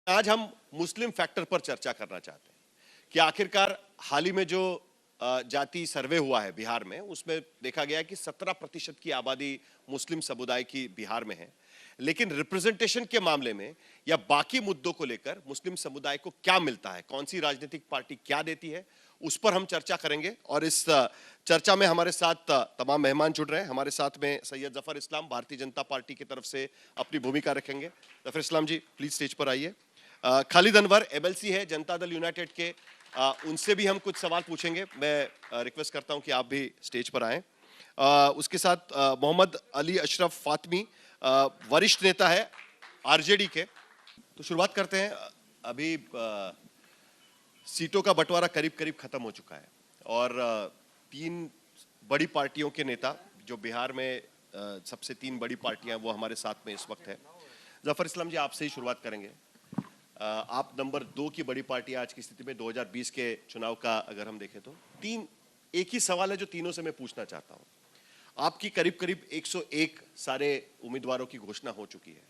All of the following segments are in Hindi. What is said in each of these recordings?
आज हम मुस्लिम फैक्टर पर चर्चा करना चाहते हैं कि आखिरकार हाल ही में जो जाति सर्वे हुआ है बिहार में, उसमें देखा गया कि 17% की आबादी मुस्लिम समुदाय की बिहार में है। लेकिन रिप्रेजेंटेशन के मामले में या बाकी मुद्दों को लेकर मुस्लिम समुदाय को क्या मिलता है, कौन सी राजनीतिक पार्टी क्या देती है, उस पर हम चर्चा करेंगे। और इस चर्चा में हमारे साथ तमाम मेहमान जुड़ रहे हैं। हमारे साथ में सैयद जफर इस्लाम भारतीय जनता पार्टी की तरफ से अपनी भूमिका रखेंगे। जफर इस्लाम जी प्लीज स्टेज पर आइए। खालिद अनवर एमएलसी है जनता दल यूनाइटेड के, उनसे भी हम कुछ सवाल पूछेंगे। मैं रिक्वेस्ट करता हूं कि आप भी स्टेज पर आएं। उसके साथ मोहम्मद अली अशरफ फातमी वरिष्ठ नेता है आरजेडी के। तो शुरुआत करते हैं। अभी सीटों का बंटवारा करीब करीब खत्म हो चुका है और तीन बड़ी पार्टियों के नेता जो बिहार में सबसे तीन बड़ी पार्टियां वो हमारे साथ में इस वक्त है। जफर इस्लाम जी आपसे ही शुरुआत करेंगे। आप नंबर 2 की बड़ी पार्टी आज की स्थिति में 2020 के चुनाव का अगर हम देखें तो तीन एक ही सवाल है जो तीनों से मैं पूछना चाहता हूं। आपकी करीब करीब 101 सारे उम्मीदवारों की घोषणा हो चुकी है।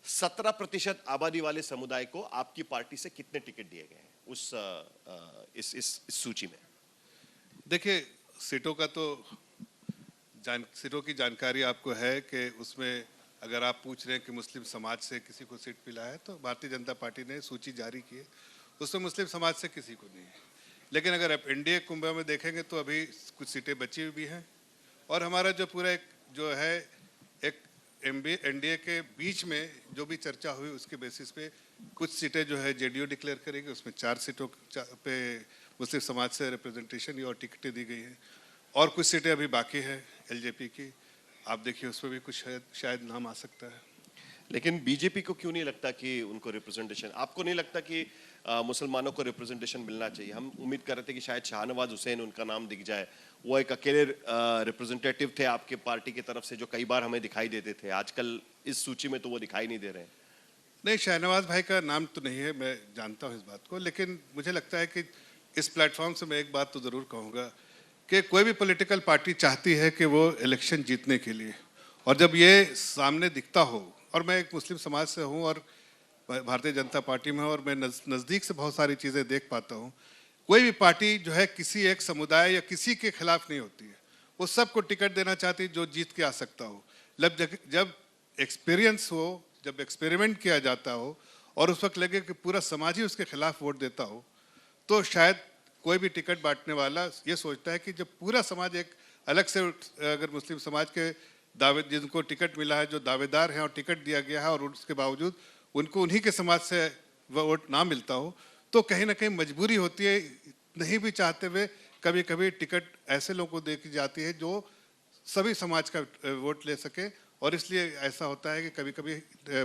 17% आबादी वाले समुदाय को आपकी पार्टी से कितने टिकट दिए गए हैं इस सूची में? देखिए, सीटों का तो सीटों की जानकारी आपको है कि उसमें अगर आप पूछ रहे हैं कि मुस्लिम समाज से किसी को सीट मिला है तो भारतीय जनता पार्टी ने सूची जारी की है, उसमें मुस्लिम समाज से किसी को नहीं है। लेकिन अगर आप एनडीए कुंभ में देखेंगे तो अभी कुछ सीटें बची हुई भी हैं और हमारा जो पूरा एक जो है एक एनडीए के बीच में जो भी चर्चा हुई उसके बेसिस पे कुछ सीटें जो है जेडीयू डिक्लेयर करेगी, उसमें 4 सीटों पे मुस्लिम समाज से रिप्रेजेंटेशन और टिकटें दी गई हैं और कुछ सीटें अभी बाकी है एलजेपी की। आप देखिए उसमें भी कुछ शायद नाम आ सकता है। लेकिन बीजेपी को क्यों नहीं लगता कि उनको रिप्रेजेंटेशन, आपको नहीं लगता कि मुसलमानों को रिप्रेजेंटेशन मिलना चाहिए? हम उम्मीद कर रहे थे कि शायद शाहनवाज हुसैन उनका नाम दिख जाए, वो एक अकेले रिप्रेजेंटेटिव थे आपके पार्टी की तरफ से जो कई बार हमें दिखाई देते थे। आजकल इस सूची में तो वो दिखाई नहीं दे रहे हैं। नहीं, शाहनवाज भाई का नाम तो नहीं है, मैं जानता हूँ इस बात को, लेकिन मुझे लगता है कि इस प्लेटफॉर्म से मैं एक बात तो ज़रूर कहूँगा कि कोई भी पॉलिटिकल पार्टी चाहती है कि वो इलेक्शन जीतने के लिए, और जब ये सामने दिखता हो, और मैं एक मुस्लिम समाज से हूँ और भारतीय जनता पार्टी में, और मैं नज़दीक से बहुत सारी चीज़ें देख पाता हूँ। कोई भी पार्टी जो है किसी एक समुदाय या किसी के खिलाफ नहीं होती है, वो सबको टिकट देना चाहती है जो जीत के आ सकता हो। जब एक्सपीरियंस हो, जब एक्सपेरिमेंट किया जाता हो और उस वक्त लगे कि पूरा समाज ही उसके खिलाफ वोट देता हो, तो शायद कोई भी टिकट बांटने वाला ये सोचता है कि जब पूरा समाज एक अलग से, अगर मुस्लिम समाज के दावे जिनको टिकट मिला है, जो दावेदार हैं और टिकट दिया गया है और उसके बावजूद उनको उन्हीं के समाज से वोट ना मिलता हो, तो कहीं ना कहीं मजबूरी होती है, नहीं भी चाहते हुए कभी कभी टिकट ऐसे लोगों को दे दी जाती है जो सभी समाज का वोट ले सके। और इसलिए ऐसा होता है कि कभी कभी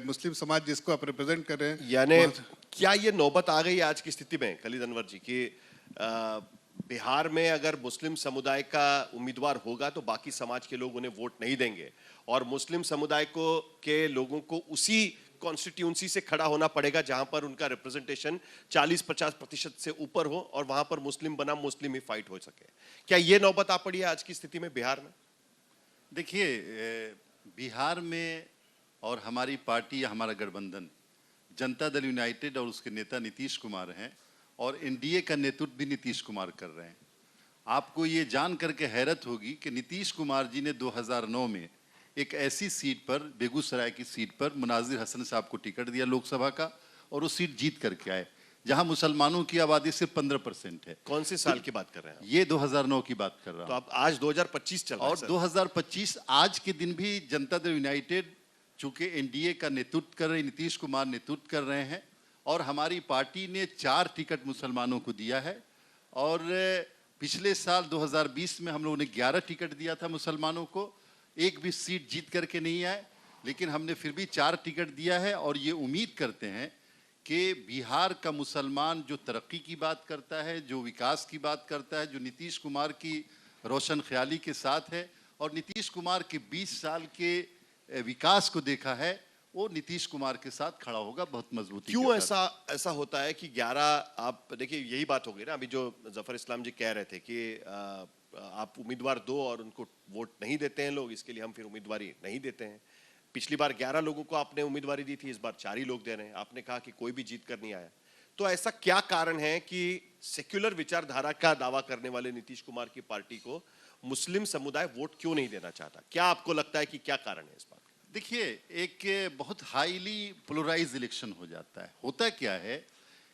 मुस्लिम समाज जिसको आप रिप्रेजेंट कर रहे हैं, यानी क्या ये नौबत आ गई आज की स्थिति में खालिद अनवर जी की बिहार में अगर मुस्लिम समुदाय का उम्मीदवार होगा तो बाकी समाज के लोग उन्हें वोट नहीं देंगे और मुस्लिम समुदाय को के लोगों को उसी कॉन्स्टिट्यूंसी से खड़ा होना पड़ेगा जहां पर उनका रिप्रेजेंटेशन 40-50% से ऊपर हो और वहां पर मुस्लिम बनाम मुस्लिम ही फाइट हो सके? क्या ये नौबत आ पड़ी है आज की स्थिति में बिहार में? देखिए, बिहार में और हमारी पार्टी या हमारा गठबंधन जनता दल यूनाइटेड और उसके नेता नीतीश कुमार हैं और एनडीए का नेतृत्व भी नीतीश कुमार कर रहे हैं। आपको ये जान करके हैरत होगी कि नीतीश कुमार जी ने 2009 में एक ऐसी सीट पर, बेगूसराय की सीट पर मुनाजिर हसन साहब को टिकट दिया लोकसभा का और वो सीट जीत करके आए, जहां मुसलमानों की आबादी सिर्फ 15% है। कौन से साल की बात कर रहे हैं? ये 2009 की बात कर रहा हूं। तो अब आज 2025 चल रहा है और 2025 आज के दिन भी जनता दल यूनाइटेड चूंकि एनडीए का नेतृत्व कर रहे, नीतीश कुमार नेतृत्व कर रहे हैं और हमारी पार्टी ने 4 टिकट मुसलमानों को दिया है। और पिछले साल 2020 में हम लोगों ने 11 टिकट दिया था मुसलमानों को, एक भी सीट जीत करके नहीं आए, लेकिन हमने फिर भी 4 टिकट दिया है। और ये उम्मीद करते हैं कि बिहार का मुसलमान जो तरक्की की बात करता है, जो विकास की बात करता है, जो नीतीश कुमार की रोशन ख्याली के साथ है और नीतीश कुमार के 20 साल के विकास को देखा है, वो नीतीश कुमार के साथ खड़ा होगा बहुत मजबूती। क्यों ऐसा होता है कि 11, आप देखिए यही बात हो गई ना अभी जो जफर इस्लाम जी कह रहे थे कि आप उम्मीदवार दो और उनको वोट नहीं देते हैं लोग, इसके लिए हम फिर उम्मीदवारी नहीं देते हैं। पिछली बार 11 लोगों को आपने उम्मीदवारी दी थी, इस बार 4 ही लोग दे रहे हैं। आपने कहा कि कोई भी जीत कर नहीं आया। तो ऐसा क्या कारण है कि सेक्युलर विचारधारा का दावा करने वाले नीतीश कुमार की पार्टी को मुस्लिम समुदाय वोट क्यों नहीं देना चाहता? क्या आपको लगता है कि क्या कारण है इस बात का? देखिए, एक बहुत हाईली पोलराइज इलेक्शन हो जाता है। होता क्या है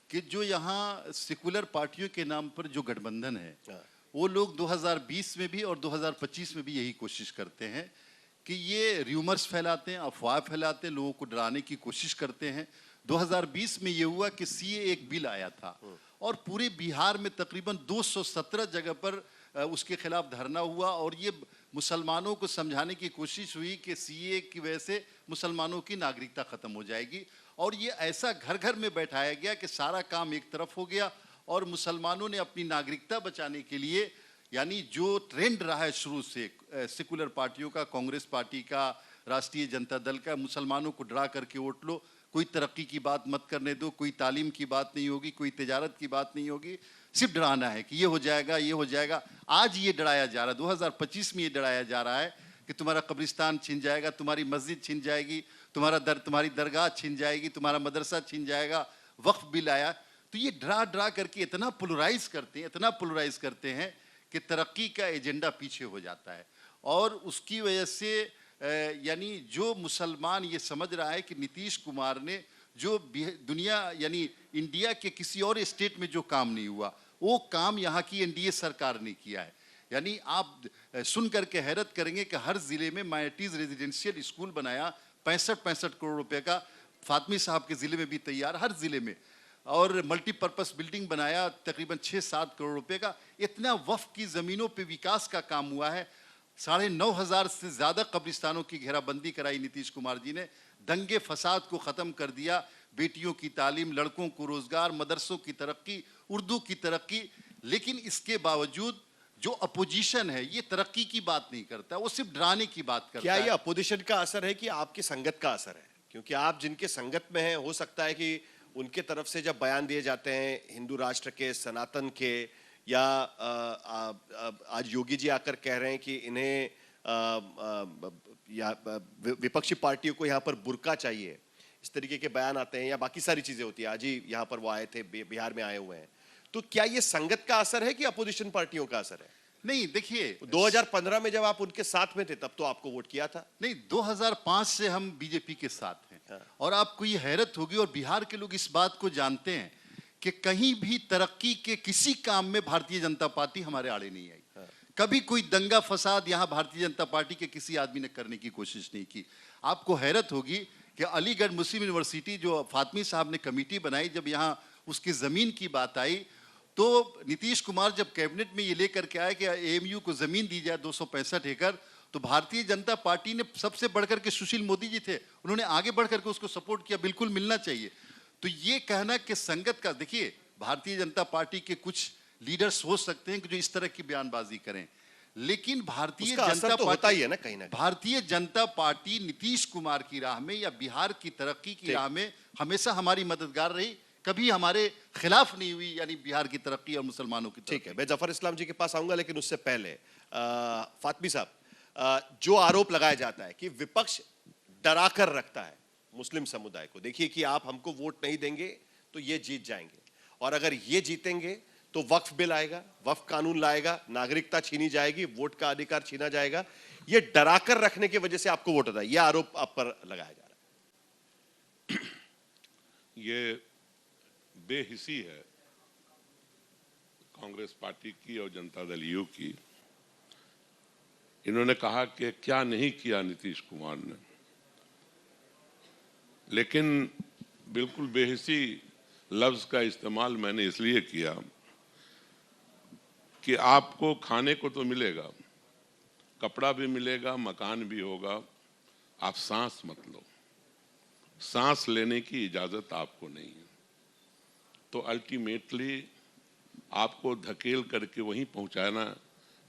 कि जो यहाँ सेकुलर पार्टियों के नाम पर जो गठबंधन है, वो लोग 2020 में भी और 2025 में भी यही कोशिश करते हैं कि ये र्यूमर्स फैलाते हैं, अफवाह फैलाते हैं, लोगों को डराने की कोशिश करते हैं। 2020 में ये हुआ कि सीए एक बिल आया था और पूरे बिहार में तकरीबन 217 जगह पर उसके खिलाफ धरना हुआ और ये मुसलमानों को समझाने की कोशिश हुई कि सीए की वजह से मुसलमानों की नागरिकता खत्म हो जाएगी। और ये ऐसा घर घर में बैठाया गया कि सारा काम एक तरफ हो गया और मुसलमानों ने अपनी नागरिकता बचाने के लिए, यानी जो ट्रेंड रहा है शुरू से सेकुलर पार्टियों का, कांग्रेस पार्टी का, राष्ट्रीय जनता दल का, मुसलमानों को डरा करके वोट लो, कोई तरक्की की बात मत करने दो, कोई तालीम की बात नहीं होगी, कोई तिजारत की बात नहीं होगी, सिर्फ डराना है कि ये हो जाएगा, ये हो जाएगा। आज ये डराया जा रहा है, 2025 में ये डराया जा रहा है कि तुम्हारा कब्रिस्तान छिन जाएगा, तुम्हारी मस्जिद छिन जाएगी, तुम्हारी दरगाह छिन जाएगी, तुम्हारा मदरसा छिन जाएगा, वक्फ बिल आया। तो ये डरा डरा करके इतना पोलराइज करते हैं, इतना पोलराइज करते हैं कि तरक्की का एजेंडा पीछे हो जाता है। और उसकी वजह से यानी जो मुसलमान ये समझ रहा है कि नीतीश कुमार ने जो दुनिया यानी इंडिया के किसी और स्टेट में जो काम नहीं हुआ, वो काम यहाँ की एनडीए सरकार ने किया है। यानी आप सुन करके हैरत करेंगे कि हर जिले में माइनॉरिटीज रेजिडेंशियल स्कूल बनाया, 65 करोड़ रुपए का, फातमी साहब के जिले में भी तैयार, हर जिले में, और मल्टीपर्पस बिल्डिंग बनाया तकरीबन 6-7 करोड़ रुपए का। इतना वक्फ की जमीनों पे विकास का काम हुआ है। 9,500 से ज्यादा कब्रिस्तानों की घेराबंदी कराई नीतीश कुमार जी ने, दंगे फसाद को खत्म कर दिया, बेटियों की तालीम, लड़कों को रोजगार, मदरसों की तरक्की, उर्दू की तरक्की। लेकिन इसके बावजूद जो अपोजिशन है ये तरक्की की बात नहीं करता, वो सिर्फ डराने की बात करता क्या है। ये अपोजिशन का असर है कि आपकी संगत का असर है? क्योंकि आप जिनके संगत में हैं, हो सकता है कि उनके तरफ से जब बयान दिए जाते हैं हिंदू राष्ट्र के, सनातन के, या आज योगी जी आकर कह रहे हैं कि इन्हें विपक्षी पार्टियों को यहाँ पर बुर्का चाहिए, इस तरीके के बयान आते हैं, या बाकी सारी चीजें होती है। आज ही यहाँ पर वो आए थे, बिहार में आए हुए हैं। तो क्या ये संगत का असर है कि अपोजिशन पार्टियों का असर है? नहीं, देखिए 2015 में जब आप उनके साथ में थे तब तो आपको वोट किया था। नहीं, 2005 से हम बीजेपी के साथ हैं। और आपको ये हैरत होगी, और बिहार के लोग इस बात को जानते हैं कि कहीं भी तरक्की के किसी काम में भारतीय जनता पार्टी हमारे आड़े नहीं आई। कभी कोई दंगा फसाद यहाँ भारतीय जनता पार्टी के किसी आदमी ने करने की कोशिश नहीं की। आपको हैरत होगी कि अलीगढ़ मुस्लिम यूनिवर्सिटी जो फातमी साहब ने कमेटी बनाई, जब यहाँ उसकी जमीन की बात आई तो नीतीश कुमार जब कैबिनेट में ये लेकर के आए कि एएमयू को जमीन दी जाए 265 एकड़, तो भारतीय जनता पार्टी ने सबसे बढ़कर के सुशील मोदी जी थे, उन्होंने आगे बढ़कर के उसको सपोर्ट किया, बिल्कुल मिलना चाहिए। तो ये कहना कि संगत का, देखिए भारतीय जनता पार्टी के कुछ लीडर्स हो सकते हैं कि जो इस तरह की बयानबाजी करें, लेकिन भारतीय जनता तो होता ही है ना कहीं ना कहीं। भारतीय जनता पार्टी नीतीश कुमार की राह में या बिहार की तरक्की की राह में हमेशा हमारी मददगार रही, कभी हमारे खिलाफ नहीं हुई, यानी बिहार की तरक्की और मुसलमानों की तरक्की। ठीक है, मैं जफर इस्लाम जी के पास आऊंगा, लेकिन उससे पहले फातमी साहब, जो आरोप लगाया जाता है कि विपक्ष डरा कर रखता है मुस्लिम समुदाय को, देखिए कि आप हमको वोट नहीं देंगे तो ये जीत जाएंगे, और अगर ये जीतेंगे तो वक्फ बिल आएगा, वक्फ कानून लाएगा, नागरिकता छीनी जाएगी, वोट का अधिकार छीना जाएगा, ये डरा कर रखने की वजह से आपको वोट होता है, ये आरोप आप पर लगाया जा रहा है। ये बेहिसी है कांग्रेस पार्टी की और जनता दल यू की। इन्होंने कहा कि क्या नहीं किया नीतीश कुमार ने, लेकिन बिल्कुल बेहिसी लफ्ज का इस्तेमाल मैंने इसलिए किया कि आपको खाने को तो मिलेगा, कपड़ा भी मिलेगा, मकान भी होगा, आप सांस मत लो, सांस लेने की इजाजत आपको नहीं है। तो अल्टीमेटली आपको धकेल करके वहीं पहुंचाना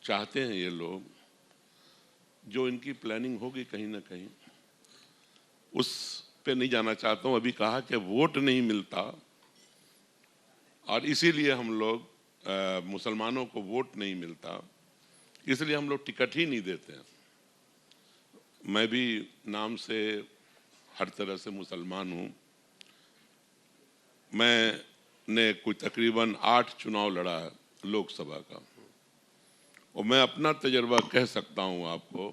चाहते हैं ये लोग, जो इनकी प्लानिंग होगी कहीं ना कहीं, उस पे नहीं जाना चाहता हूं। अभी कहा कि वोट नहीं मिलता और इसीलिए हम लोग मुसलमानों को वोट नहीं मिलता, इसलिए हम लोग टिकट ही नहीं देते हैं। मैं भी नाम से हर तरह से मुसलमान हूँ। मैंने कुछ तकरीबन 8 चुनाव लड़ा है लोकसभा का, और मैं अपना तजर्बा कह सकता हूँ आपको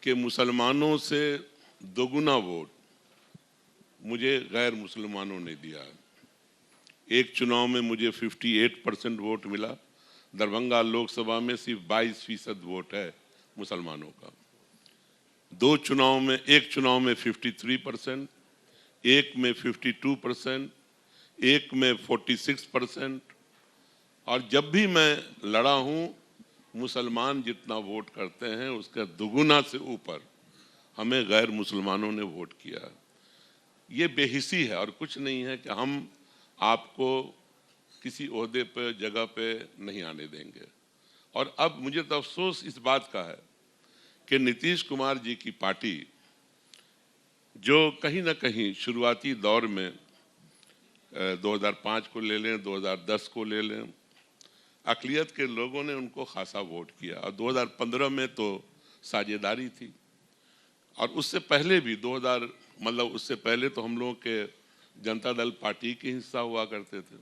कि मुसलमानों से दोगुना वोट मुझे गैर मुसलमानों ने दिया है। एक चुनाव में मुझे 58% वोट मिला। दरभंगा लोकसभा में सिर्फ 22% वोट है मुसलमानों का। एक चुनाव में 53%, एक में 52%, एक में 46%, और जब भी मैं लड़ा हूँ मुसलमान जितना वोट करते हैं उसका दुगुना से ऊपर हमें गैर मुसलमानों ने वोट किया। ये बेहिसी है और कुछ नहीं है कि हम आपको किसी ओहदे पे जगह पे नहीं आने देंगे। और अब मुझे तो अफसोस इस बात का है कि नीतीश कुमार जी की पार्टी, जो कहीं ना कहीं शुरुआती दौर में 2005 को ले लें, 2010 को ले लें, अक़लियत के लोगों ने उनको खासा वोट किया, और 2015 में तो साझेदारी थी, और उससे पहले भी उससे पहले तो हम लोगों के जनता दल पार्टी के हिस्सा हुआ करते थे।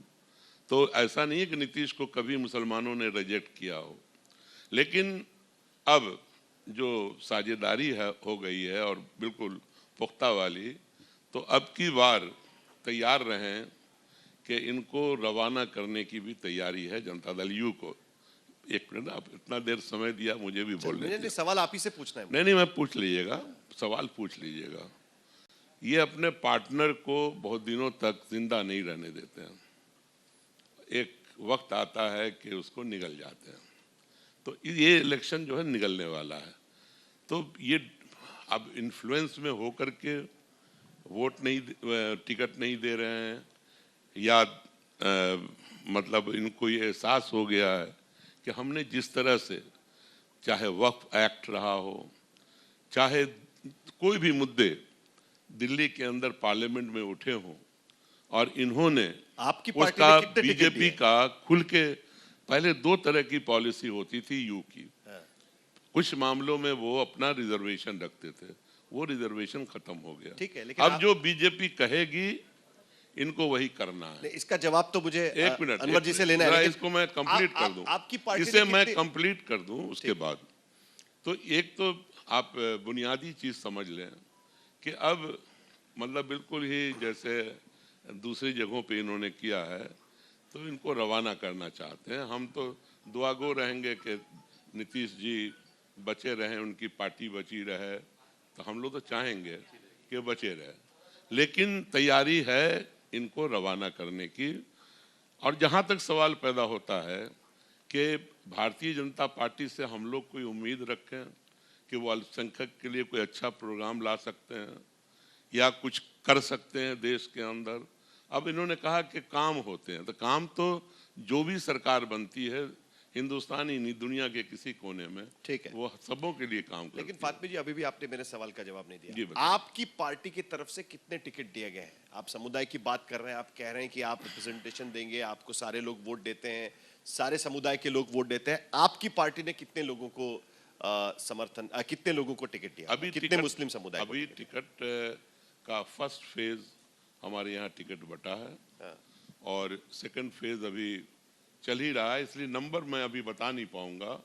तो ऐसा नहीं है कि नीतीश को कभी मुसलमानों ने रिजेक्ट किया हो, लेकिन अब जो साझेदारी हो गई है और बिल्कुल पुख्ता वाली, तो अब की बार तैयार रहें कि इनको रवाना करने की भी तैयारी है जनता दल यू को। एक मिनट, आप इतना देर समय दिया मुझे भी बोलने दीजिए। सवाल आप ही से पूछना है। नहीं, मैं पूछ लीजिएगा, सवाल पूछ लीजिएगा। ये अपने पार्टनर को बहुत दिनों तक जिंदा नहीं रहने देते हैं, एक वक्त आता है कि उसको निगल जाते हैं। तो ये इलेक्शन जो है निगलने वाला है, तो ये अब इन्फ्लुएंस में होकर के टिकट नहीं दे रहे हैं, या इनको ये एहसास हो गया है कि हमने जिस तरह से, चाहे वक्फ एक्ट रहा हो, चाहे कोई भी मुद्दे दिल्ली के अंदर पार्लियामेंट में उठे हों, और इन्होंने आपकी पार्टी उसका ने कितने टिकट बीजेपी दिए? का खुल के, पहले 2 तरह की पॉलिसी होती थी यू की। कुछ मामलों में वो अपना रिजर्वेशन रखते थे, वो रिजर्वेशन खत्म हो गया। ठीक है, लेकिन अब जो बीजेपी कहेगी इनको वही करना है। इसका जवाब तो मुझे एक मिनट अनवर जी से लेना है, लेकिन इसको मैं कंप्लीट कर दूं। आपकी पार्टी इसे ने मैं कितने- कंप्लीट कर दूं उसके बाद। तो एक तो आप बुनियादी चीज समझ लें कि अब बिल्कुल ही जैसे दूसरी जगहों पे इन्होंने किया है, तो इनको रवाना करना चाहते हैं। हम तो दुआगो रहेंगे कि नीतीश जी बचे रहें, उनकी पार्टी बची रहे, तो हम लोग तो चाहेंगे कि बचे रहे, लेकिन तैयारी है इनको रवाना करने की। और जहाँ तक सवाल पैदा होता है कि भारतीय जनता पार्टी से हम लोग कोई उम्मीद रखें कि वो अल्पसंख्यक के लिए कोई अच्छा प्रोग्राम ला सकते हैं या कुछ कर सकते हैं देश के अंदर। अब इन्होंने कहा कि काम होते हैं, तो काम तो जो भी सरकार बनती है हिंदुस्तान ही नहीं, दुनिया के किसी कोने में, ठीक है, वो सबों के लिए काम करती है। लेकिन फातमी जी अभी भी आपने मेरे सवाल का जवाब नहीं जी, दिया। बताइए। आपकी पार्टी की तरफ से कितने टिकट दिए गए हैं? आप समुदाय की बात कर रहे हैं, आप कह रहे हैं कि आप रिप्रेजेंटेशन देंगे, आपको सारे लोग वोट देते हैं, सारे समुदाय के लोग वोट देते हैं। आपकी पार्टी ने कितने लोगों को कितने लोगों को टिकट दिया? अभी कितने मुस्लिम समुदाय को? अभी टिकट का फर्स्ट फेज हमारे यहाँ टिकट बटा है, और सेकंड फेज अभी चल ही रहा है, इसलिए नंबर मैं अभी बता नहीं पाऊंगा,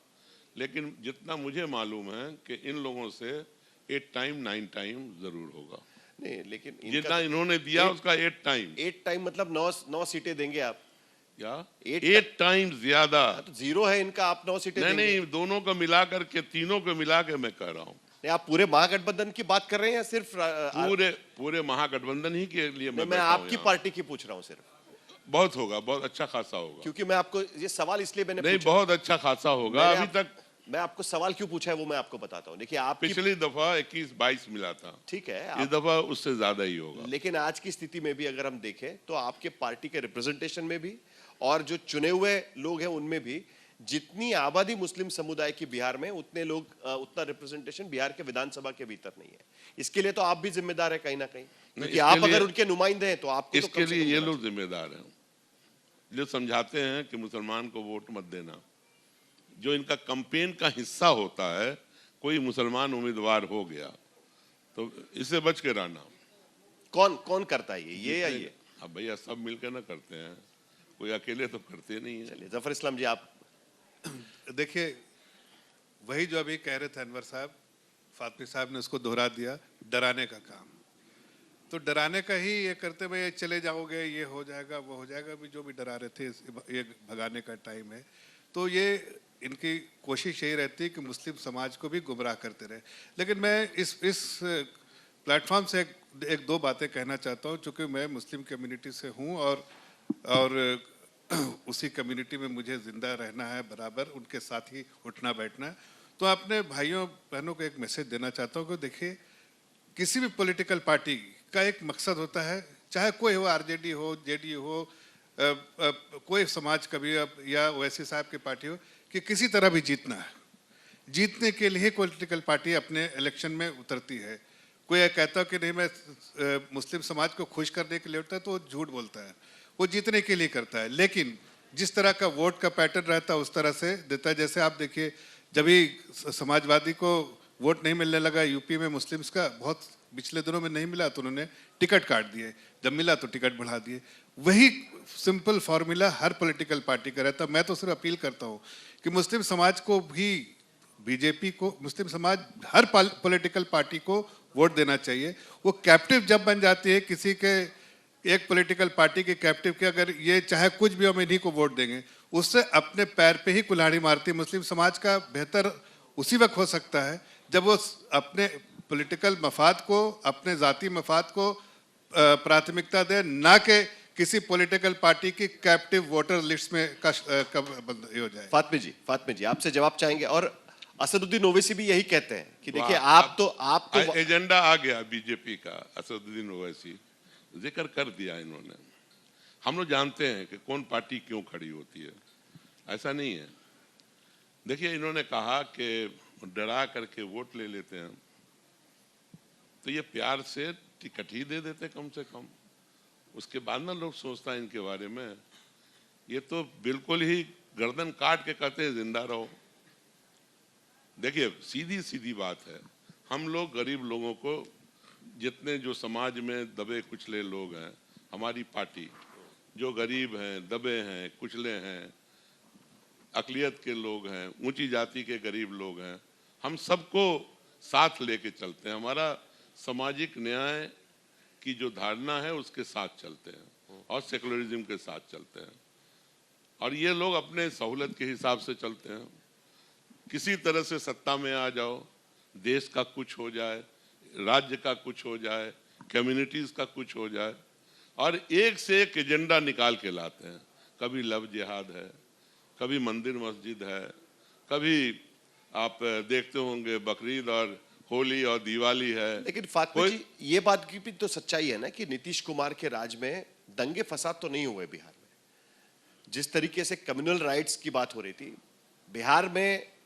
लेकिन जितना मुझे मालूम है कि इन लोगों से 8 टाइम 9 टाइम जरूर होगा। नहीं, लेकिन जितना इन्होंने दिया उसका 8 टाइम। 8 टाइम मतलब 9 सीटें देंगे आप? या 8 टाइम ज्यादा? तो 0 है इनका, आप 9 सीटें देंगे? नहीं, दोनों को मिला करके, तीनों को मिला के मैं कह रहा हूँ। नहीं, आप पूरे महागठबंधन की बात कर रहे हैं या सिर्फ पूरे महागठबंधन ही के लिए मैं बैठा हूं आपकी यहाँ। पार्टी की पूछ रहा हूँ सिर्फ। बहुत होगा, बहुत अच्छा खासा होगा। क्योंकि मैं आपको ये सवाल इसलिए मैंने नहीं, पूछा, बहुत अच्छा खासा होगा। अभी तक मैं आपको सवाल क्यों पूछा है वो मैं आपको बताता हूँ। देखिए, आपकी पिछली दफा 21-22 मिला था, ठीक है, इस दफा उससे ज्यादा ही होगा। लेकिन आज की स्थिति में भी अगर हम देखें तो आपके पार्टी के रिप्रेजेंटेशन में भी और जो चुने हुए लोग हैं उनमें भी जितनी आबादी मुस्लिम समुदाय की बिहार में, उतना रिप्रेजेंटेशन बिहार के विधानसभा के भीतर नहीं है। इसके लिए तो आप भी जिम्मेदार है कहीं ना कहीं, क्योंकि आप अगर उनके नुमाइंदे हैं तो आपको इसके लिए ये लोग जिम्मेदार हैं जो समझाते हैं कि मुसलमान को वोट मत देना। जो इनका कैंपेन का हिस्सा होता है कोई मुसलमान उम्मीदवार हो गया तो इससे बच के रहना। कौन कौन करता है ये या ये? अब भैया सब मिलकर ना करते हैं, कोई अकेले तो करते नहीं है। चलिए जफर इस्लाम जी आप। देखिए, वही जो अभी कह रहे थे अनवर साहब, फातमी साहब ने उसको दोहरा दिया, डराने का काम। तो डराने का ही ये करते भाई चले जाओगे, ये हो जाएगा, वो हो जाएगा, अभी जो भी डरा रहे थे ये भगाने का टाइम है। तो ये इनकी कोशिश यही रहती है कि मुस्लिम समाज को भी गुमराह करते रहे। लेकिन मैं इस प्लेटफॉर्म से एक दो बातें कहना चाहता हूँ, चूँकि मैं मुस्लिम कम्युनिटी से हूँ और उसी कम्युनिटी में मुझे ज़िंदा रहना है, बराबर उनके साथ ही उठना बैठना है। तो अपने भाइयों बहनों को एक मैसेज देना चाहता हूँ कि देखिए, किसी भी पॉलिटिकल पार्टी का एक मकसद होता है, चाहे कोई हो, आरजेडी हो, जेडीयू हो, कोई समाज कभी या ओवैसी साहब की पार्टी हो, कि किसी तरह भी जीतना है। जीतने के लिए पॉलिटिकल पार्टी अपने इलेक्शन में उतरती है। कोई ये कहता है कि नहीं मैं मुस्लिम समाज को खुश करने के लिए उठता है, तो वो झूठ बोलता है, वो जीतने के लिए करता है। लेकिन जिस तरह का वोट का पैटर्न रहता है उस तरह से देता है। जैसे आप देखिए, जब भी समाजवादी को वोट नहीं मिलने लगा यूपी में मुस्लिम्स का, बहुत पिछले दिनों में नहीं मिला तो उन्होंने टिकट काट दिए, जब मिला तो टिकट बढ़ा दिए। वही सिंपल फार्मूला हर पॉलिटिकल पार्टी का रहता है। मैं तो सिर्फ अपील करता हूँ कि मुस्लिम समाज को भी, बीजेपी को, मुस्लिम समाज हर पॉलिटिकल पार्टी को वोट देना चाहिए। वो कैप्टिव जब बन जाती है किसी के, एक पॉलिटिकल पार्टी के कैप्टिव के, अगर ये चाहे कुछ भी हम इन्हीं को वोट देंगे, उससे अपने पैर पे ही कुल्हाड़ी मारती है। मुस्लिम समाज का बेहतर उसी वक्त हो सकता है जब वो अपने पॉलिटिकल मफाद को, अपने ज़ाती मफाद को प्राथमिकता दे, ना कि किसी पॉलिटिकल पार्टी की कैप्टिव वोटर लिस्ट में हो जाए। फातमी जी आपसे जवाब चाहेंगे। और असदुद्दीन ओवैसी भी यही कहते हैं कि देखिए आप तो एजेंडा आ गया बीजेपी का। असदुद्दीन ओवैसी जिक्र कर दिया इन्होंने। हम लोग जानते हैं कि कौन पार्टी क्यों खड़ी होती है, ऐसा नहीं है। देखिए, इन्होंने कहा कि डरा करके वोट ले लेते हैं, तो ये प्यार से टिकट ही दे देते कम से कम। उसके बाद ना लोग सोचता है इनके बारे में। ये तो बिल्कुल ही गर्दन काट के कहते हैं जिंदा रहो। देखिए, सीधी सीधी बात है, हम लोग गरीब लोगों को, जितने जो समाज में दबे कुचले लोग हैं, हमारी पार्टी जो गरीब हैं, दबे हैं, कुचले हैं, अकलियत के लोग हैं, ऊंची जाति के गरीब लोग हैं, हम सबको साथ लेके चलते हैं। हमारा सामाजिक न्याय की जो धारणा है उसके साथ चलते हैं और सेकुलरिज्म के साथ चलते हैं। और ये लोग अपने सहूलत के हिसाब से चलते हैं। किसी तरह से सत्ता में आ जाओ, देश का कुछ हो जाए, राज्य का कुछ हो जाए, कम्युनिटीज का कुछ हो जाए, और एक से एक एजेंडा निकाल के लाते हैं। कभी लव जिहाद है, कभी मंदिर मस्जिद है, कभी आप देखते होंगे बकरीद और होली और दिवाली है। लेकिन फातमी जी, ये बात की भी तो सच्चाई है ना कि नीतीश कुमार के राज में दंगे फसाद तो नहीं हुए बिहार में। जिस तरीके से कम्युनल राइट्स की बात हो रही थी, बिहार में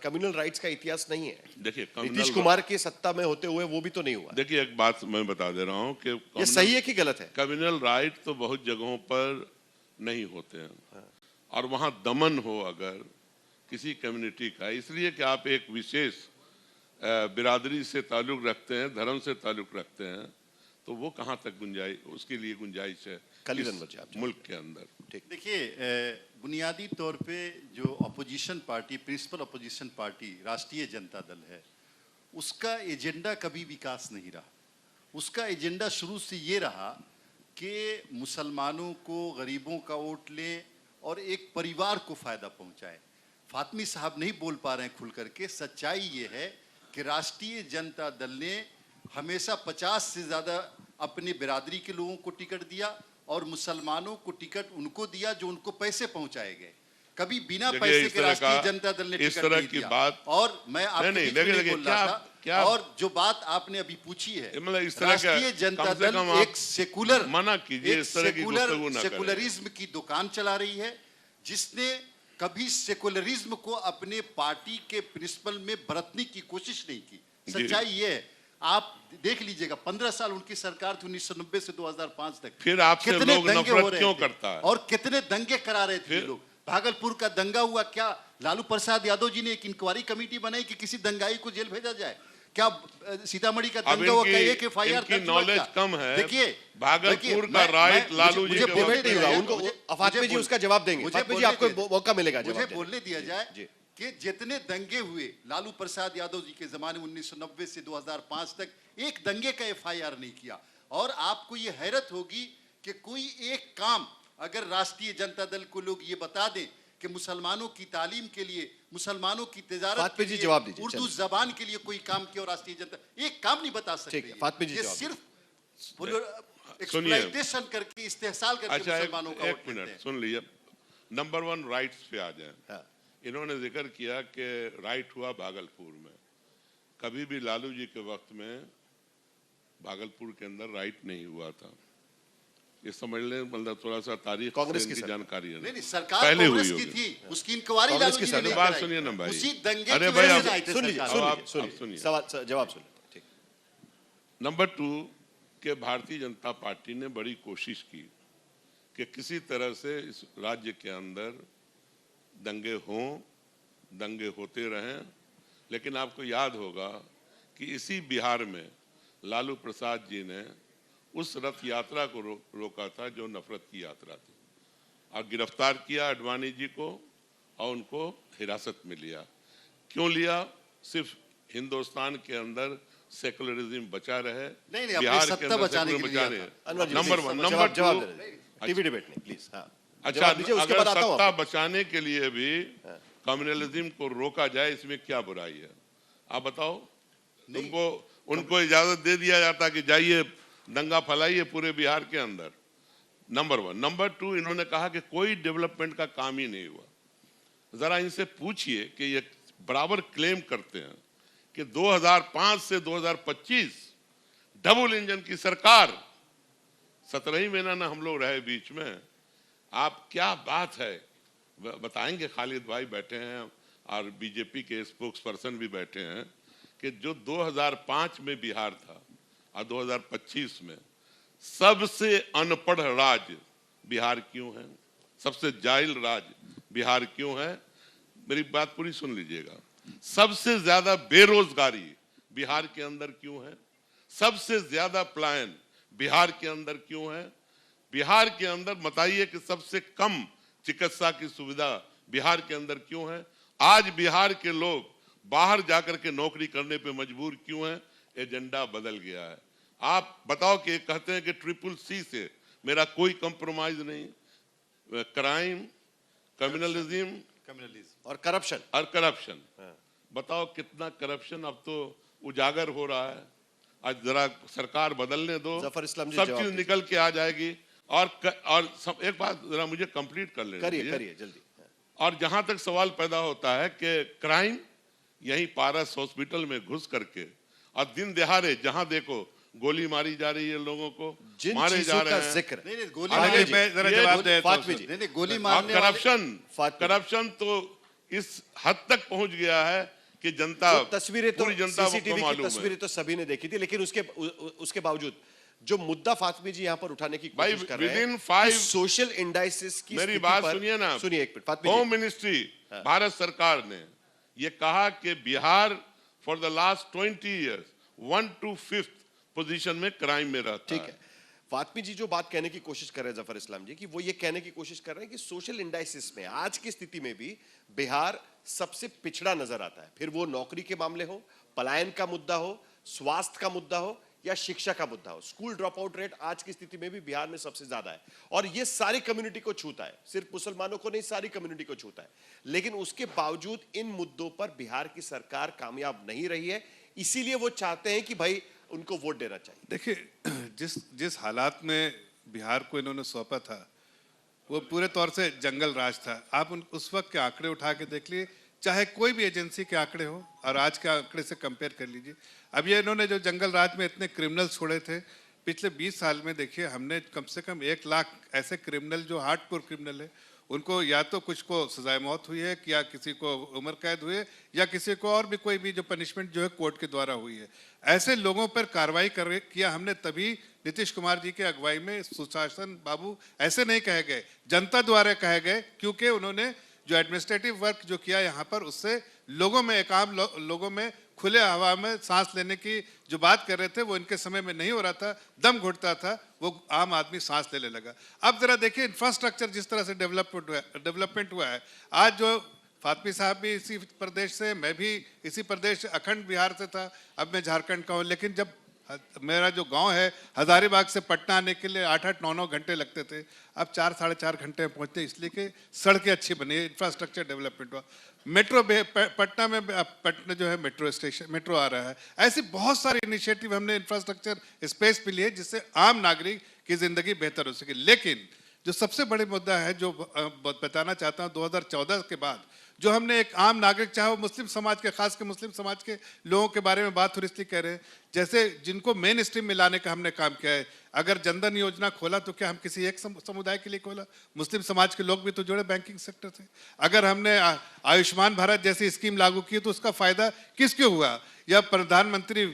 कम्युनल राइट्स का इतिहास नहीं है। देखिए, नीतीश कुमार की सत्ता में होते हुए वो भी तो नहीं हुआ। देखिए, एक बात मैं बता दे रहा हूँ कि ये सही है कि गलत है? कम्युनल राइट तो बहुत जगहों पर नहीं होते हैं, और वहां दमन हो अगर किसी कम्युनिटी का, इसलिए कि आप एक विशेष बिरादरी से ताल्लुक रखते हैं, धर्म से ताल्लुक रखते हैं, तो वो कहाँ तक गुंजाइश, उसके लिए गुंजाइश है मुल्क के अंदर। ठीक, देखिए, बुनियादी तौर पे जो opposition party, principal opposition party Rashtriya Janata दल है, उसका एजेंडा कभी विकास नहीं रहा। उसका एजेंडा शुरू से ये रहा कि मुसलमानों को, गरीबों का वोट लें और एक परिवार को फ़ायदा पहुंचाए। फातमी साहब नहीं बोल पा रहे हैं खुल करके। सच्चाई ये है कि राष्ट्रीय जनता दल ने हमेशा 50 से ज़्यादा अपनी बिरादरी के लोगों को टिकट दिया और मुसलमानों को टिकट उनको दिया जो उनको पैसे पहुंचाए गए। कभी बिना पैसे के राष्ट्रीय जनता दल ने टिकट नहीं दिया। और मैं आपको नहीं बोल रहा था, और जो बात आपने अभी पूछी है, राष्ट्रीय जनता दल एक सेकुलर, मना कीजिए, सेकुलरिज्म की दुकान चला रही है, जिसने कभी सेकुलरिज्म को अपने पार्टी के प्रिंसिपल में बरतने की कोशिश नहीं की। सच्चाई ये है, आप देख लीजिएगा, 15 साल उनकी सरकार थी 1990 से 2005 तक। फिर आपसे कितने लोग दंगे हो नफरत रहे क्यों थे करता है? और कितने दंगे करा रहे थे लोग। भागलपुर का दंगा हुआ, क्या लालू प्रसाद यादव जी ने एक इंक्वायरी कमेटी बनाई कि किसी दंगाई को जेल भेजा जाए। क्या सीतामढ़ी का अब दंगा हुआ, क्या एक इनकी FIR इनकी दर्ज हुआ नॉलेज क्या? कम है। देखिए भागलपुर का मैं- राइट मैं- लालू जी मुझे के बोलने वक्त दिया नहीं होगा जाए, उनको। मुझे- फातमी जी मुझे उसका जवाब देंगे। मुझे फातमी जी बोलने आपको दिया- मौका मिलेगा मुझे जवाब देने बोलने दिया जाए जी। कि जितने दंगे हुए लालू प्रसाद यादव जी के जमाने 1990 से 2005 तक, एक दंगे का FIR नहीं किया। और आपको ये हैरत होगी कि कोई एक काम अगर राष्ट्रीय जनता दल को लोग ये बता दें कि मुसलमानों की तालीम के लिए, मुसलमानों की तिजारत फातमी के जी लिए, जवाब दीजिए, उर्दू चलिए। जबान के लिए कोई काम किया, और राष्ट्रीय जनता एक काम नहीं बता सकते। ठीक है, फातमी जी ये जवाब सिर्फ सुनिए। एक्सप्लॉइटेशन करके, इस्तेहसाल करके अच्छा मुसलमानों का एक वोट लेते मिनट हैं। सुन लीजिए। नंबर 1 राइट्स पे आ जाए। हाँ। इन्होंने जिक्र किया कि राइट हुआ भागलपुर में। कभी भी लालू जी के वक्त में भागलपुर के अंदर राइट नहीं हुआ था। ये समझ लें, मतलब थोड़ा सा तारीख कांग्रेस से की इनकी सरकार। जानकारी है। नहीं, सरकार पहले कांग्रेस हुई की होगी। थी, उसकी इंक्वायरी कांग्रेस लालू की जी ने सरकार। नहीं बात कराई। सुनिए ना भाई। उसी दंगे अरे की भाई, वजह अब से आई थी सुन लीजिए, सरकार। सुन अब लीजिए, आप- सुन अब लीजिए। सुनिए। सवाल जवाब सुन लीजिए। ठीक। नंबर 2 के भारतीय जनता पार्टी ने बड़ी कोशिश की कि किसी तरह से इस राज्य के अंदर दंगे हों, दंगे होते रहें। लेकिन आपको याद होगा कि इसी बिहार में लालू प्रसाद जी ने उस रथ यात्रा को रोका था जो नफरत की यात्रा थी, और गिरफ्तार किया आडवाणी जी को और उनको हिरासत में लिया। क्यों लिया? सिर्फ हिंदुस्तान के अंदर सेकुलरिज्म बचा रहे, नहीं, अपनी बिहार के सत्ता अंदर बचाने के सेकुलर लिए बचा लिया रहे। था। अनवर जी, नंबर प्लीज, 1 जवाब नंबर जवाब 2 दे दीजिए। टीवी डिबेट नहीं, प्लीज। हाँ, अच्छा, जवाब दीजिए, उसके अगर बाद आता हूं सत्ता आपको। बचाने के लिए भी कम्युनलिज्म को रोका जाए, इसमें क्या बुराई है? आप बताओ। तुमको उनको इजाजत दे दिया जाता कि जाइए दंगा फैलाइए पूरे बिहार के अंदर। नंबर 1 नंबर 2 इन्होंने कहा कि कोई डेवलपमेंट का काम ही नहीं हुआ। जरा इनसे पूछिए कि ये बराबर क्लेम करते हैं कि 2005 से 2025 डबल इंजन की सरकार, 17 ही महीना ना हम लोग रहे बीच में। आप क्या बात है बताएंगे? खालिद भाई बैठे हैं और बीजेपी के स्पोक्स पर्सन भी बैठे हैं कि जो 2005 में बिहार था और 2025 में सबसे अनपढ़ राज्य बिहार क्यों है? सबसे जाहिल राज्य बिहार क्यों है? मेरी बात पूरी सुन लीजिएगा। सबसे ज्यादा बेरोजगारी बिहार के अंदर क्यों है? सबसे ज्यादा पलायन बिहार के अंदर क्यों है? बिहार के अंदर बताइए कि सबसे कम चिकित्सा की सुविधा बिहार के अंदर क्यों है? आज बिहार के लोग बाहर जाकर के नौकरी करने पे मजबूर क्यों हैं? एजेंडा बदल गया है। आप बताओ कि कहते हैं कि CCC से मेरा कोई कंप्रोमाइज नहीं। क्राइम, कम्युनलिज्म और करप्शन। बताओ कितना करप्शन अब तो उजागर हो रहा है। आज जरा सरकार बदलने दो, जफर इस्लाम जी सब जवाब चीज दीजिए। निकल के आ जाएगी। एक बात जरा मुझे कंप्लीट कर लेने करिए दीजिए। करिए जल्दी। और जहां तक सवाल पैदा होता है कि क्राइम यहीं पारस हॉस्पिटल में घुस करके और दिन दिहाड़े जहां देखो गोली मारी जा रही है, लोगों को जिन मारे जा चीजों रहे का हैं। जिक्र नहीं, गोली अरे मारने- जी, मैं जरा ये जवाब दे देता हूं फातमी सर। जी। नहीं, गोली और मारने वाले- फातमी। करप्शन तो इस हद तक पहुंच गया है कि जनता, वो तस्वीरें तो पूरी जनता को सीसीटीवी की मालूम है। तस्वीरें तो सभी ने देखी थी, लेकिन उसके बावजूद जो मुद्दा फातमी जी यहाँ पर उठाने की भाई, कोशिश कर रहे within हैं five- कि सोशल इंडाइसिस की मेरी स्थिति बात पर- सुनिए ना। सुनिए एक मिनट फातमी होम जी। मिनिस्ट्री भारत सरकार ने ये कहा कि Bihar for the last 20 years 1 to 5th position में क्राइम में रहता ठीक है, फातमी जी जो बात कहने की कोशिश कर रहे हैं जफर इस्लाम जी की, वो ये कहने की कोशिश कर रहे हैं कि सोशल इंडाइसिस में आज की स्थिति में भी बिहार सबसे पिछड़ा नजर आता है। फिर वो नौकरी के मामले हो, पलायन का मुद्दा हो, स्वास्थ्य का मुद्दा हो या शिक्षा का मुद्दा हो। स्कूल ड्रॉप आउट रेट आज की स्थिति में भी बिहार में सबसे ज्यादा है, और ये सारी कम्युनिटी को छूता है, सिर्फ मुसलमानों को नहीं, सारी कम्युनिटी को छूता है। लेकिन उसके बावजूद इन मुद्दों पर बिहार की सरकार कामयाब नहीं रही है, इसीलिए वो चाहते हैं कि भाई उनको वोट देना चाहिए। देखिए, जिस हालात में बिहार को इन्होंने सौंपा था वो पूरे तौर से जंगल राज था। आप उस वक्त के आंकड़े उठा के देख लिए, चाहे कोई भी एजेंसी के आंकड़े हो और आज के आंकड़े से कंपेयर कर लीजिए। अब ये इन्होंने जो जंगल राज में इतने क्रिमिनल छोड़े थे, पिछले 20 साल में देखिए हमने कम से कम 1 लाख ऐसे क्रिमिनल जो हार्डकोर क्रिमिनल है, उनको या तो कुछ को सजाए मौत हुई है, या किसी को उम्र कैद हुई है, या किसी को और भी कोई भी जो पनिशमेंट जो है कोर्ट के द्वारा हुई है। ऐसे लोगों पर कार्रवाई किया हमने तभी नीतीश कुमार जी की अगुवाई में। सुशासन बाबू ऐसे नहीं कहे गए, जनता द्वारा कहे गए, क्योंकि उन्होंने जो एडमिनिस्ट्रेटिव वर्क जो किया यहाँ पर, उससे लोगों में एक आम लोगों में खुले हवा में सांस लेने की जो बात कर रहे थे वो इनके समय में नहीं हो रहा था, दम घुटता था, वो आम आदमी सांस लेने लगा। अब जरा देखिए इंफ्रास्ट्रक्चर जिस तरह से डेवलपमेंट हुआ है। आज जो फातमी साहब भी इसी प्रदेश से, मैं भी इसी प्रदेश अखंड बिहार से था, अब मैं झारखंड का हूँ, लेकिन जब मेरा जो गांव है हजारीबाग से पटना आने के लिए 8-8, 9-9 घंटे लगते थे, अब 4-4.5 घंटे में पहुंचते, इसलिए कि सड़कें अच्छी बनी, इंफ्रास्ट्रक्चर डेवलपमेंट हुआ। मेट्रो पटना में पटना जो है मेट्रो स्टेशन, मेट्रो आ रहा है। ऐसी बहुत सारे इनिशिएटिव हमने इंफ्रास्ट्रक्चर स्पेस पे लिए जिससे आम नागरिक की जिंदगी बेहतर हो सके। लेकिन जो सबसे बड़े मुद्दा है जो बताना चाहता हूँ, 2014 के बाद जो हमने एक आम नागरिक, चाहे वो मुस्लिम समाज के, खास के मुस्लिम समाज के लोगों के बारे में बात हो रही, इसलिए कह रहे हैं, जैसे जिनको मेन स्ट्रीम में लाने का हमने काम किया है। अगर जनधन योजना खोला तो क्या हम किसी एक समुदाय के लिए खोला? मुस्लिम समाज के लोग भी तो जुड़े बैंकिंग सेक्टर से। अगर हमने आयुष्मान भारत जैसी स्कीम लागू की तो उसका फायदा किसको हुआ? या प्रधानमंत्री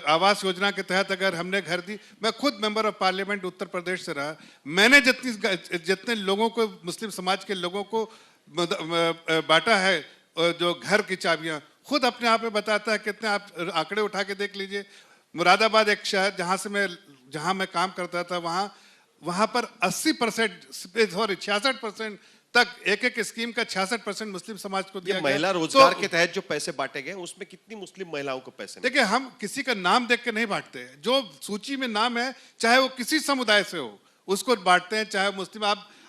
आवास योजना के तहत अगर हमने घर दी, मैं खुद member of parliament Uttar Pradesh से रहा, मैंने जितने लोगों को, मुस्लिम समाज के लोगों को बांटा है जो घर की चाबियां, खुद अपने आप में बताता है। कितने आप आंकड़े उठा के देख लीजिए। मुरादाबाद एक शहर जहां मैं काम करता था, वहां पर 80% सॉरी 66% तक एक स्कीम का 66% मुस्लिम समाज को दिया गया। महिला रोजगार के तहत जो पैसे बांटे गए उसमें कितनी मुस्लिम महिलाओं को पैसे? देखिए, हम किसी का नाम देख के नहीं बांटते, जो सूची में नाम है चाहे वो किसी समुदाय से हो उसको बांटते हैं, चाहे मुस्लिम।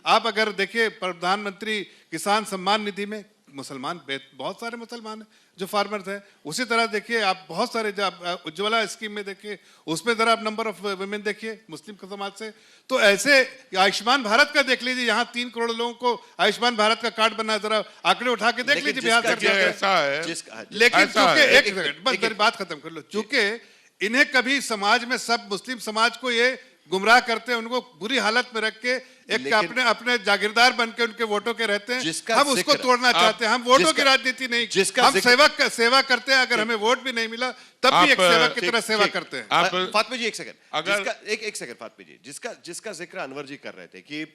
आप अगर देखिए प्रधानमंत्री किसान सम्मान निधि में मुसलमान, बहुत सारे मुसलमान हैं जो फार्मर्स हैं। उसी तरह देखिए आप बहुत सारे, जब उज्ज्वला स्कीम में देखिए उसमें जरा आप नंबर ऑफ वुमेन देखिए मुस्लिम समाज से। तो ऐसे आयुष्मान भारत का देख लीजिए, यहाँ 3 करोड़ लोगों को आयुष्मान भारत का कार्ड बना, जरा आंकड़े उठा के देख लीजिए बिहार सरकार। ऐसा है, लेकिन चूंकि एक सेकंड बस मेरी बात खत्म कर लो, चूंकि इन्हें कभी समाज में सब मुस्लिम समाज को ये गुमराह करते हैं, उनको बुरी हालत में रख के एक अपने जागीरदार बन के उनके वोटों के रहते हैं। हम उसको तोड़ना चाहते हैं। हम वोटों की राजनीति नहीं, हम सेवा करते हैं। अगर हमें वोट भी नहीं मिला तब भी एक सेवक की तरह सेवा करते हैं। फातमी जी एक सेकंड, एक सेकंड फातमी जी, जिसका जिक्र अनवर जी कर रहे थे कि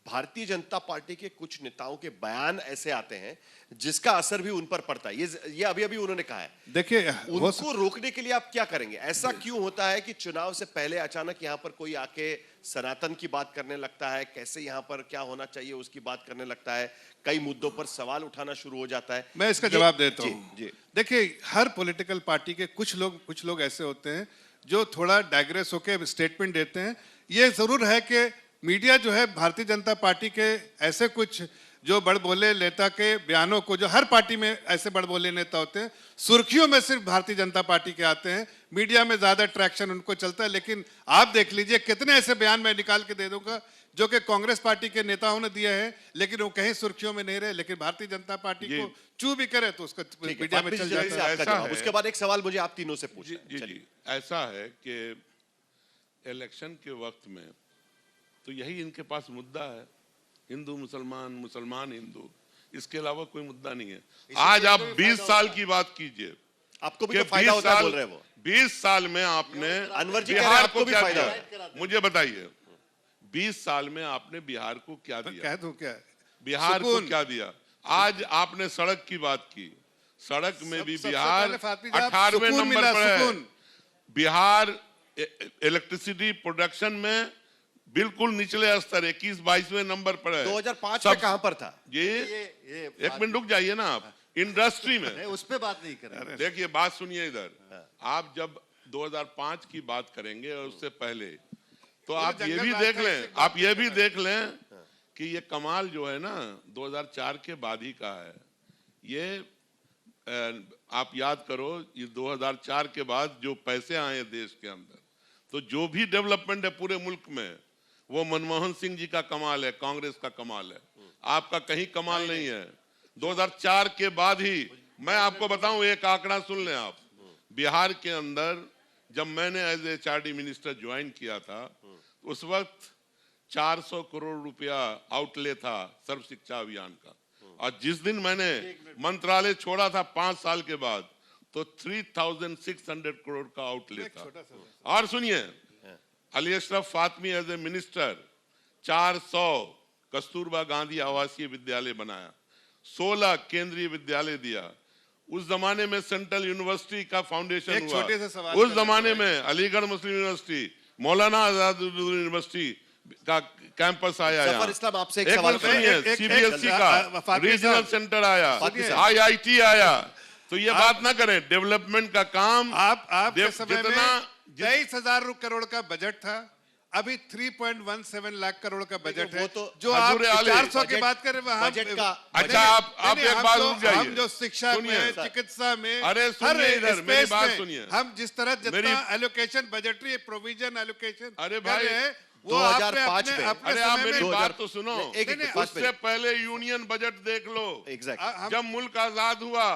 भारतीय जनता पार्टी के कुछ नेताओं के बयान ऐसे आते हैं जिसका असर भी उन पर पड़ता है। ये अभी उन्होंने कहा है। देखिए, उनको रोकने के लिए आप क्या करेंगे? ऐसा क्यों होता है कि चुनाव से पहले अचानक यहाँ पर कोई आके सनातन की बात करने लगता है, कैसे यहाँ पर क्या होना चाहिए उसकी बात करने लगता है, कई मुद्दों पर सवाल उठाना शुरू हो जाता है? मैं इसका जवाब देता हूँ। देखिए, हर पॉलिटिकल पार्टी के कुछ लोग ऐसे होते हैं जो थोड़ा डाइग्रेस होकर स्टेटमेंट देते हैं। ये जरूर है कि मीडिया जो है भारतीय जनता पार्टी के ऐसे कुछ जो बड़बोले नेता के बयानों को, जो हर पार्टी में ऐसे बड़बोले नेता होते हैं, सुर्खियों में सिर्फ भारतीय जनता पार्टी के आते हैं, मीडिया में ज्यादा ट्रैक्शन उनको चलता है। लेकिन आप देख लीजिए कितने ऐसे बयान मैं निकाल के दे दूंगा जो कि कांग्रेस पार्टी के नेताओं ने दिए हैं, लेकिन वो कहीं सुर्खियों में नहीं रहे, लेकिन भारतीय जनता पार्टी को चू भी करे तो उसका मीडिया में चल जाता है। उसके बाद एक सवाल मुझे आप तीनों से पूछना। ऐसा है कि इलेक्शन के वक्त में तो यही इनके पास मुद्दा है, हिंदू मुसलमान, मुसलमान हिंदू, इसके अलावा कोई मुद्दा नहीं है। आज आप 20 साल की बात कीजिए, आपको भी तो फायदा होता है बोल रहे हैं वो। 20 साल में आपने अनवर जी बिहार को भी फायदा है, मुझे बताइए 20 साल में आपने बिहार को क्या दिया? कह दूं क्या? बिहार को क्या दिया? आज आपने सड़क की बात की, सड़क में भी बिहार 18वें नंबर पर है। बिहार इलेक्ट्रिसिटी प्रोडक्शन में बिल्कुल निचले स्तर 21-22वें नंबर पर है। 2005 में कहां पर था? ये एक मिनट रुक जाइए ना आप। इंडस्ट्री में उस पे बात नहीं करें। देखिए, बात सुनिए इधर। आप जब 2005 की बात करेंगे और उससे पहले, तो आप ये भी देख लें कि ये कमाल जो है ना 2004 के बाद ही का है। ये आप याद करो, ये 2004 के बाद जो पैसे आए देश के अंदर, तो जो भी डेवलपमेंट है पूरे मुल्क में, वो मनमोहन सिंह जी का कमाल है, कांग्रेस का कमाल है, आपका कहीं कमाल नहीं है। 2004 के बाद ही, मैं आपको बताऊं एक आंकड़ा सुन लें आप, बिहार के अंदर जब मैंने एज HRD मिनिस्टर ज्वाइन किया था, उस वक्त 400 करोड़ रुपया आउटले था सर्व शिक्षा अभियान का, और जिस दिन मैंने मंत्रालय छोड़ा था 5 साल के बाद, तो 3600 करोड़ का आउटले था। और सुनिए, Ali Ashraf Fatmi as a minister 400 Kasturba Gandhi आवासीय विद्यालय बनाया, 16 केंद्रीय विद्यालय दिया। उस जमाने में सेंट्रल यूनिवर्सिटी का फाउंडेशन एक हुआ। छोटे से सवाल उस जमाने में अलीगढ़ मुस्लिम यूनिवर्सिटी, मौलाना आजाद यूनिवर्सिटी का कैंपस आया। जफर इस्लाम, आपसे एक एक सवाल मिनट सुनिए, सीबीएसई का फातिमी रीजनल साहब, सेंटर आया, फातिमी साहब। आईआईटी आया। तो ये बात ना करें, डेवलपमेंट का काम आपके समय में 23,000 करोड़ का बजट था, अभी 3.17 लाख करोड़ का बजट है। वो तो जो आप हजूर आले 400 की बात करें वहां बजट का अच्छा, आप एक बात रुक जाइए। हम जो शिक्षा सुनिए। में, चिकित्सा में, अरे हर सुनिए इधर, मेरी स्पेस बात में सुनिए। हम जिस तरह जितना मेरी- एलोकेशन, बजटरी प्रोविजन एलोकेशन अरे कर भाई, रहे हैं, वो 2005 आपने में- अपने अरे आप समय मेरी में- बात तो सुनो। एक नहीं, उससे पहले यूनियन बजट देख लो। एग्जैक्ट जब मुल्क आजाद हुआ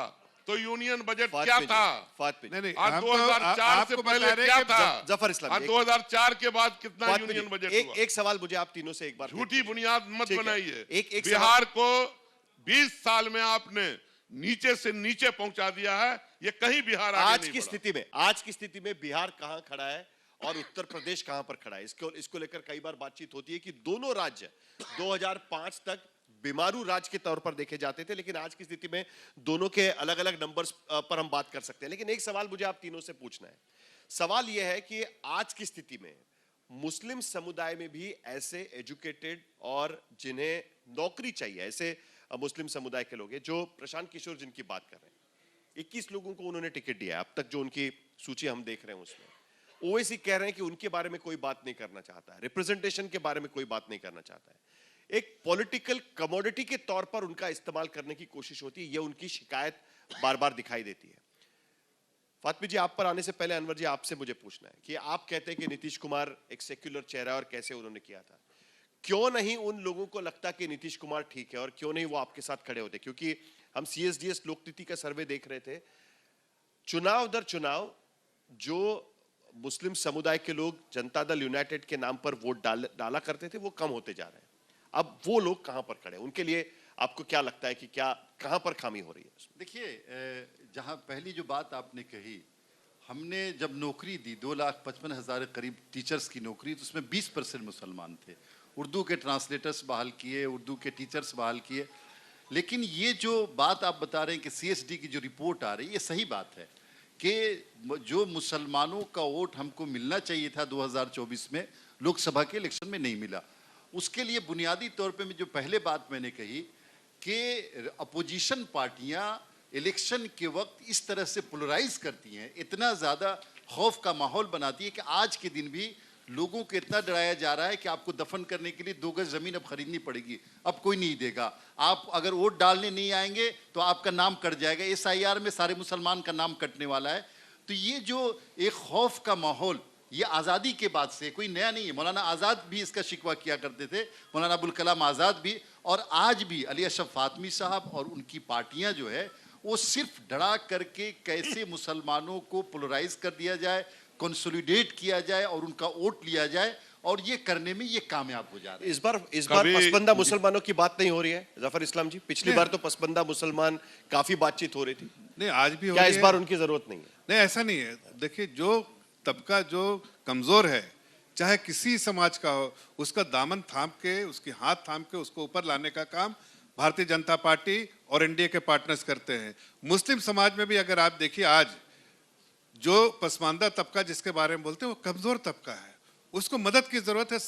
तो यूनियन बजट क्या था? नहीं, आज हम तो 2004 से आपको पहले बता रहे क्या हैं कि था? जफर इस्लाम, और एक- 2004 के बाद कितना यूनियन बजट हुआ? एक सवाल मुझे आप तीनों से एक बार झूठी बुनियाद मत ठीक है। बनाइए। एक बिहार को 20 साल में आपने नीचे से नीचे पहुंचा दिया है। ये कहीं बिहार आगे आज नहीं की बढ़ा। स्थिति में, आज की स्थिति में बिहार कहां खड़ा है और उत्तर प्रदेश कहां पर खड़ा है, इसको लेकर कई बार बातचीत होती है कि दोनों राज्य 2005 तक बीमारू राज्य के तौर पर देखे जाते थे, लेकिन आज की स्थिति में दोनों के अलग अलग नंबर्स पर हम बात कर सकते हैं। लेकिन एक सवाल मुझे आप तीनों से पूछना है। सवाल यह है कि आज की स्थिति में मुस्लिम समुदाय में भी ऐसे एजुकेटेड और जिन्हें नौकरी चाहिए, ऐसे मुस्लिम समुदाय के लोग हैं, जो प्रशांत किशोर जिनकी बात कर रहे हैं, 21 लोगों को उन्होंने टिकट दिया है अब तक, जो उनकी सूची हम देख रहे हैं उसमें। ओवैसी कह रहे हैं कि उनके बारे में कोई बात नहीं करना चाहता है, रिप्रेजेंटेशन के बारे में कोई बात नहीं करना चाहता है, एक पॉलिटिकल कमोडिटी के तौर पर उनका इस्तेमाल करने की कोशिश होती है। यह उनकी शिकायत बार बार दिखाई देती है। फातमी जी, आप पर आने से पहले अनवर जी आपसे मुझे पूछना है कि आप कहते हैं कि नीतीश कुमार एक सेक्युलर चेहरा है और कैसे उन्होंने किया था, क्यों नहीं उन लोगों को लगता कि नीतीश कुमार ठीक है और क्यों नहीं वो आपके साथ खड़े होते? क्योंकि हम सीएसडीएस लोकनीति का सर्वे देख रहे थे, चुनाव दर चुनाव जो मुस्लिम समुदाय के लोग जनता दल यूनाइटेड के नाम पर वोट डाला करते थे वो कम होते जा रहे हैं। अब वो लोग कहां पर खड़े हैं? उनके लिए आपको क्या लगता है कि क्या कहां पर खामी हो रही है? देखिए, जहां पहली जो बात आपने कही, हमने जब नौकरी दी 2,55,000 करीब टीचर्स की नौकरी, तो उसमें 20% मुसलमान थे। उर्दू के ट्रांसलेटर्स बहाल किए, उर्दू के टीचर्स बहाल किए। लेकिन ये जो बात आप बता रहे हैं कि सीएसडी की जो रिपोर्ट आ रही है, ये सही बात है कि जो मुसलमानों का वोट हमको मिलना चाहिए था 2024 में, लोकसभा के इलेक्शन में नहीं मिला। उसके लिए बुनियादी तौर पे जो पहले बात मैंने कही कि अपोजिशन पार्टियां इलेक्शन के वक्त इस तरह से पोलराइज करती हैं, इतना ज़्यादा खौफ का माहौल बनाती है कि आज के दिन भी लोगों को इतना डराया जा रहा है कि आपको दफन करने के लिए 2 गज ज़मीन अब खरीदनी पड़ेगी, अब कोई नहीं देगा। आप अगर वोट डालने नहीं आएंगे तो आपका नाम कट जाएगा। SIR में सारे मुसलमान का नाम कटने वाला है। तो ये जो एक खौफ का माहौल, ये आज़ादी के बाद से कोई नया नहीं है। मौलाना आज़ाद भी इसका शिकवा किया करते थे, मौलाना अबुल कलाम आज़ाद भी, और आज भी अली अशरफ फातमी साहब और उनकी पार्टियां जो है वो सिर्फ डरा करके कैसे मुसलमानों को पोलराइज कर दिया जाए, कंसोलिडेट किया जाए और उनका वोट लिया जाए, और ये करने में ये कामयाब हो जा रहे हैं। इस बार पसबंदा मुसलमानों की बात नहीं हो रही है जफर इस्लाम जी? पिछली बार तो पसबंदा मुसलमान काफी बातचीत हो रही थी, नहीं आज भी हो क्या रही इस है? बार उनकी जरूरत नहीं है? नहीं, ऐसा नहीं है। देखिए, जो तबका जो कमजोर है, चाहे किसी समाज का हो, उसका दामन थाम के, उसके हाथ थाम के उसको ऊपर लाने का काम भारतीय जनता पार्टी और एनडीए के पार्टनर्स करते हैं। मुस्लिम समाज में भी अगर आप देखिए, आज जो पसमानदा तबका जिसके बारे में बोलते हैं वो कमजोर तबका है, उसको मदद की जरूरत है।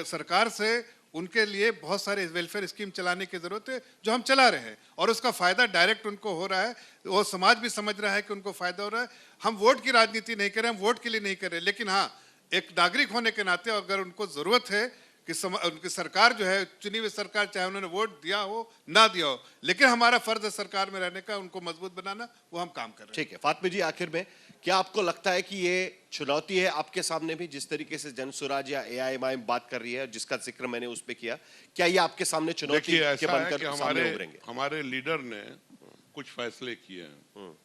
सरकार से उनके लिए बहुत सारे वेलफेयर स्कीम चलाने की जरूरत है, जो हम चला रहे हैं, और उसका फायदा डायरेक्ट उनको हो रहा है। वो समाज भी समझ रहा है कि उनको फायदा हो रहा है। हम वोट की राजनीति नहीं कर रहे, हम वोट के लिए नहीं कर रहे, लेकिन हाँ, एक नागरिक होने के नाते अगर उनको जरूरत है कि उनकी सरकार जो है, चुनी हुई सरकार, चाहे उन्होंने वोट दिया हो ना दिया हो, लेकिन हमारा फर्ज है सरकार में रहने का, उनको मजबूत बनाना, वो हम काम कर रहे हैं। ठीक है फातमी जी, आखिर में क्या आपको लगता है कि ये चुनौती है आपके सामने भी, जिस तरीके से जन स्वराज या AIMIM बात कर रही है, जिसका जिक्र मैंने उस पे किया, क्या ये आपके सामने चुनौती देखिए, के ऐसा है बनकर कि सामने उभरेंगे? हमारे लीडर ने कुछ फैसले किए हैं।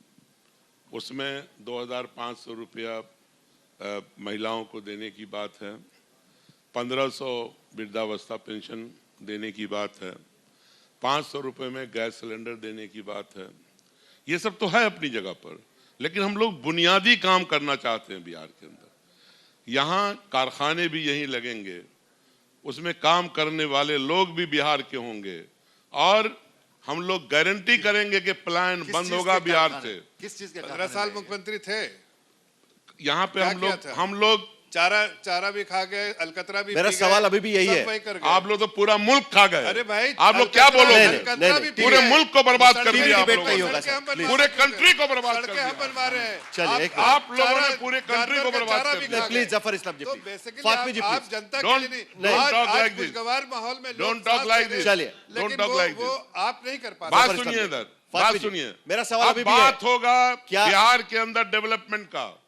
उसमें 2,500 रुपया महिलाओं को देने की बात है, 1,500 वृद्धावस्था पेंशन देने की बात है, 500 रुपये में गैस सिलेंडर देने की बात है। ये सब तो है अपनी जगह पर, लेकिन हम लोग बुनियादी काम करना चाहते हैं बिहार के अंदर। यहाँ कारखाने भी यहीं लगेंगे, उसमें काम करने वाले लोग भी बिहार के होंगे और हम लोग गारंटी करेंगे कि प्लान बंद होगा बिहार से। किस चीज के 15 साल मुख्यमंत्री थे, यहाँ पे क्या हम लोग चारा भी खा गए, अलकतरा भी मेरा पी गए, सवाल अभी भी यही सब है। वही कर गए। आप लोग तो पूरा मुल्क खा गए। अरे भाई, आप लोग क्या अलकतरा बोलोगे? अलकतरा भी पी पूरे गए। मुल्क को बर्बाद कर सड़कें दिया आप डिबेट लोगों नहीं ने। होगा सर, सड़कें हम प्लीज। बनवा पूरे रहे हैं। कंट्री को बर्बाद कर सड़कें हम दिया। बनवा रहे हैं। चलिए, एक आप लोगों ने चारा- पूरे कंट्री को जानवर का बर्बाद चारा कर भी दिया। खा प्लीज गए। जफर इस्लाम जी, तो प्लीज। बेसिकली फातमी जी, आप प्लीज। जनता के Don't- लिए नहीं, don't आज talk आज like this. खुशगवार माहौल में लोग Don't talk साथ like दे रहे this. हैं। चलिए। लेकिन Don't talk वो- like this. वो आप नहीं कर पाते। बात जफर सुनिए इस्लाम इधर, जी, बात फातमी जी, सुनिए। मेरा सवाल अब अभी भी है। बात होगा क्या- बिहार के अंदर डेवलपमेंट का,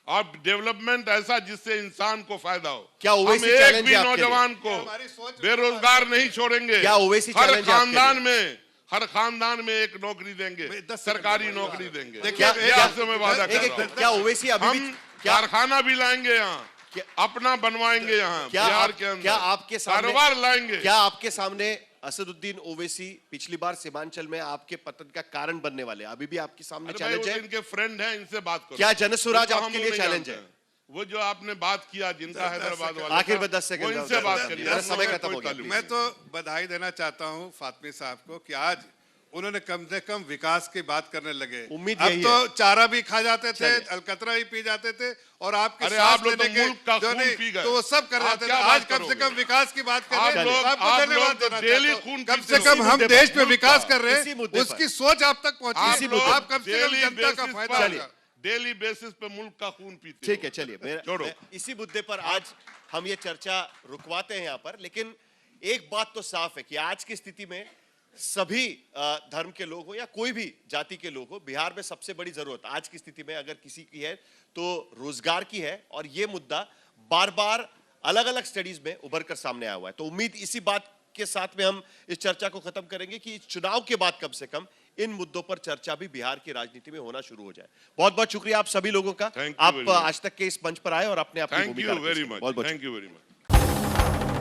और डेवलपमेंट ऐसा जिससे इंसान को फायदा हो। क्या हम ओवैसी एक चैलेंज भी है आपके लिए? नौजवान को हमारी सोच- बेरोजगार नहीं छोड़ेंगे। क्या ओवैसी हर चैलेंज है आपके लिए? हर खानदान में एक नौकरी देंगे, 10 सरकारी नौकरी देंगे। देखिए, क्या- ये आपसे मैं वादा कर रहा हूं। क्या ओवैसी अभी भी हम क्या कारखाना भी लाएंगे यहाँ, अपना बनवाएंगे यहाँ क्या बिहार आप- के अंदर, क्या आपके सामने कारोबार लाएंगे। क्या आपके सामने असदुद्दीन ओवैसी पिछली बार सीमांचल में आपके पतन का कारण बनने वाले हैं? अभी भी आपके सामने अरे भाई, चैलेंज वो है? इनके फ्रेंड हैं, इनसे बात करो। क्या जनसुराज उनको हम आपके लोग लिए नहीं चैलेंज जानते है? हैं। वो जो आपने बात किया जिनका हैदराबाद वाला आखिर था, में 10 वो सेकंड इनसे बात करिए। मेरा हम समय लोगों का खत्म हो कोई गया, ताल्लुक मैं तो बधाई देना चाहता हूं फातमी साहब को कि आज उन्होंने कम से कम विकास की बात करने लगे। उम्मीद अब यही तो है। चारा भी खा जाते थे, चलिए। अलकतरा भी पी जाते थे, और आपके अरे सांस आप लोग तो लेने के मुल्क का जो खून नहीं, पी गए। तो वो सब कर आप जाते थे। क्या आज बात कम से करोगे? कम विकास की बात कर आप रहे हैं। लोग- आपको आप धन्यवाद लोग तो देना डेली चाहता हूं। खून कम पीते से हो। कम हम मुद्दे देश पर, में मुल्क विकास का, कर रहे इसी हैं, मुद्दे पर। उसकी सोच आप तक आप पहुंची, लोग आप कम से कम डेली जनता का बेसिस फायदा पर- होगा। डेली बेसिस पे मुल्क का खून पीते ठीक हो। है, चलिए छोड़ो। इसी मुद्दे पर आज हम ये चर्चा रुकवाते हैं यहाँ पर। लेकिन एक बात तो साफ है कि आज की स्थिति में सभी धर्म के लोग हो या कोई भी जाति के लोग हो, बिहार में सबसे बड़ी जरूरत आज की स्थिति में अगर किसी की है तो रोजगार की है। और ये मुद्दा बार बार अलग अलग स्टडीज में उभर कर सामने आया हुआ है। तो उम्मीद इसी बात के साथ में हम इस चर्चा को खत्म करेंगे कि इस चुनाव के बाद कम से कम इन मुद्दों पर चर्चा भी बिहार की राजनीति में होना शुरू हो जाए। बहुत बहुत शुक्रिया आप सभी लोगों का, Thank you आप very much. आज तक के इस मंच पर आए और अपने अपनी थैंक भूमिका यू रखी। वेरी मच, बहुत बहुत थैंक यू वेरी मच।